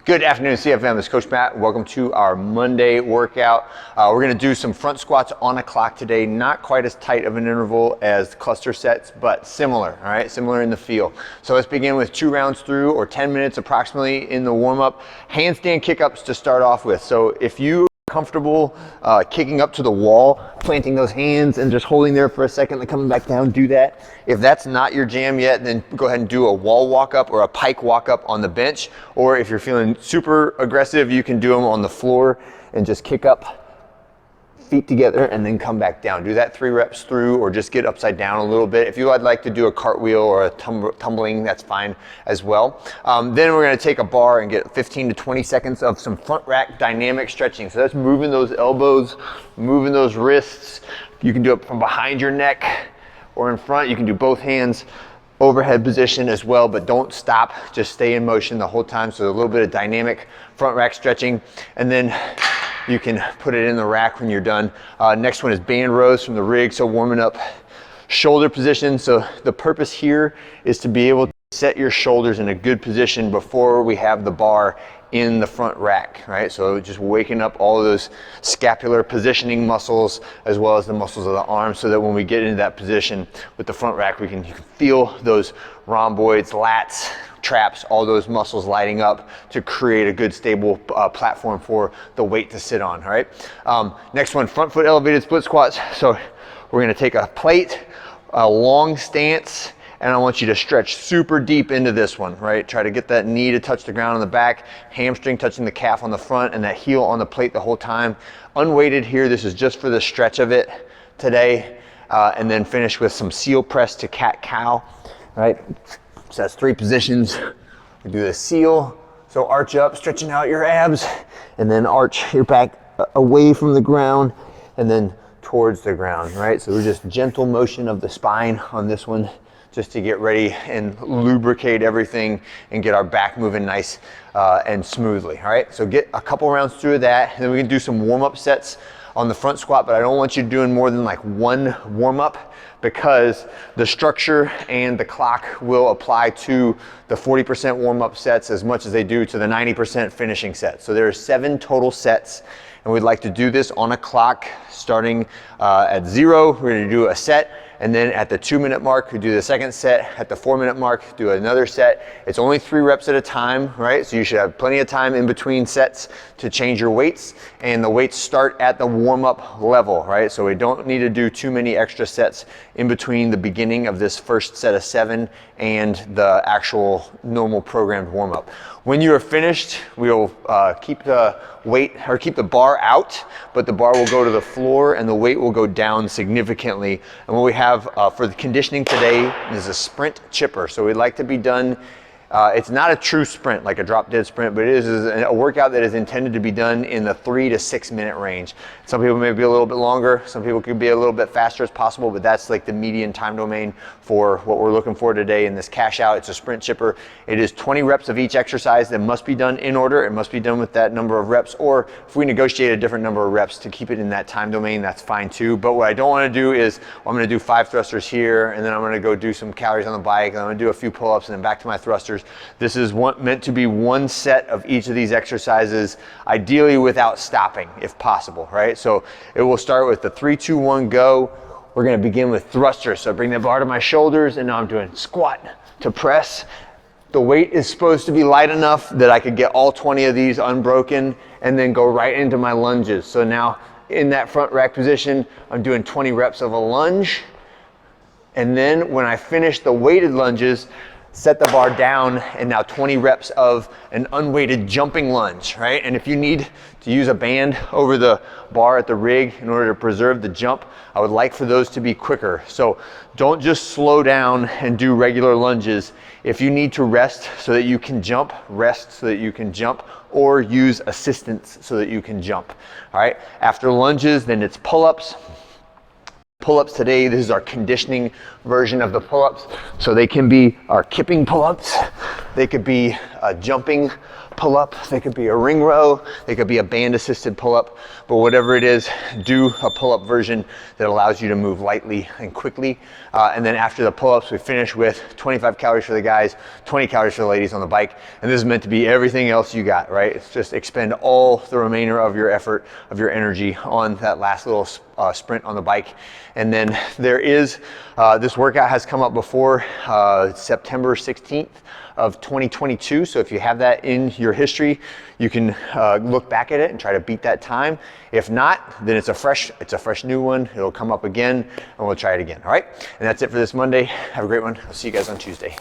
Good afternoon, CFM. This is Coach Matt. Welcome to our Monday workout. We're going to do some front squats on a clock today. Not quite as tight of an interval as cluster sets, but similar, all right? Similar in the feel. So let's begin with 2 rounds through, or 10 minutes approximately in the warm-up. Handstand kick-ups to start off with. So if you comfortable kicking up to the wall, planting those hands and just holding there for a second and coming back down, do that. If that's not your jam yet, then go ahead and do a wall walk up or a pike walk up on the bench. Or if you're feeling super aggressive, you can do them on the floor and just kick up, feet together, and then come back down. Do that 3 reps through, or just get upside down a little bit. If you would like to do a cartwheel or a tumbling, that's fine as well. Then we're gonna take a bar and get 15 to 20 seconds of some front rack dynamic stretching. So that's moving those elbows, moving those wrists. You can do it from behind your neck or in front. You can do both hands, overhead position as well, but don't stop. Just stay in motion the whole time. So a little bit of dynamic front rack stretching, and then you can put it in the rack when you're done. Next one is band rows from the rig. So warming up shoulder position. So the purpose here is to be able to set your shoulders in a good position before we have the bar in the front rack, right? So just waking up all of those scapular positioning muscles as well as the muscles of the arms, so that when we get into that position with the front rack, you can feel those rhomboids, lats, traps, all those muscles lighting up to create a good stable platform for the weight to sit on, all right? Next one, front foot elevated split squats. So we're gonna take a plate, a long stance, and I want you to stretch super deep into this one, right? Try to get that knee to touch the ground on the back, hamstring touching the calf on the front, and that heel on the plate the whole time. Unweighted here, this is just for the stretch of it today. And then finish with some seal press to cat-cow, right? So that's 3 positions. We do the seal, so arch up, stretching out your abs, and then arch your back away from the ground, and then towards the ground, right? So we're just gentle motion of the spine on this one, just to get ready and lubricate everything and get our back moving nice and smoothly, all right? So get a couple rounds through that, and then we can do some warm-up sets on the front squat, but I don't want you doing more than like 1 warm-up, because the structure and the clock will apply to the 40% warm-up sets as much as they do to the 90% finishing sets. So there are 7 total sets, and we'd like to do this on a clock starting at 0. We're gonna do a set, and then at the 2-minute mark, we do the second set. At the 4-minute mark, do another set. It's only 3 reps at a time, right? So you should have plenty of time in between sets to change your weights, and the weights start at the warm-up level, right? So we don't need to do too many extra sets in between the beginning of this first set of 7 and the actual normal programmed warm-up. When you are finished, we'll keep the weight, or keep the bar out, but the bar will go to the floor and the weight will go down significantly. And what we have for the conditioning today is a sprint chipper. So we'd like to be done, it's not a true sprint like a drop dead sprint, but it is a workout that is intended to be done in the 3 to 6 minute range. Some people may be a little bit longer, some people could be a little bit faster as possible, but that's like the median time domain for what we're looking for today in this cash out. It's a sprint chipper. It is 20 reps of each exercise that must be done in order. It must be done with that number of reps, or if we negotiate a different number of reps to keep it in that time domain, that's fine too. But what I don't want to do is, I'm going to do 5 thrusters here, and then I'm going to go do some calories on the bike, and I'm going to do a few pull-ups, and then back to my thrusters. This is meant to be 1 set of each of these exercises, ideally without stopping if possible, right? So it will start with the 3, 2, 1, go. We're gonna begin with thrusters. So bring the bar to my shoulders, and now I'm doing squat to press. The weight is supposed to be light enough that I could get all 20 of these unbroken, and then go right into my lunges. So now in that front rack position, I'm doing 20 reps of a lunge. And then when I finish the weighted lunges, set the bar down, and now 20 reps of an unweighted jumping lunge, right? And if you need to use a band over the bar at the rig in order to preserve the jump, I would like for those to be quicker. So don't just slow down and do regular lunges. If you need to rest so that you can jump, rest so that you can jump, or use assistance so that you can jump, all right? After lunges, then it's pull-ups. Pull-ups today, this is our conditioning version of the pull-ups. So they can be our kipping pull-ups, They could be a jumping pull-up, they could be a ring row, they could be a band assisted pull-up, but whatever it is, do a pull-up version that allows you to move lightly and quickly. And then after the pull-ups, we finish with 25 calories for the guys, 20 calories for the ladies on the bike. And this is meant to be everything else you got, right? It's just expend all the remainder of your effort, of your energy on that last little sprint on the bike. And then there is, this workout has come up before, September 16th of 2022. So if you have that in your history, you can look back at it and try to beat that time. If not, then it's a fresh new one. It'll come up again and we'll try it again. All right. And that's it for this Monday. Have a great one. I'll see you guys on Tuesday.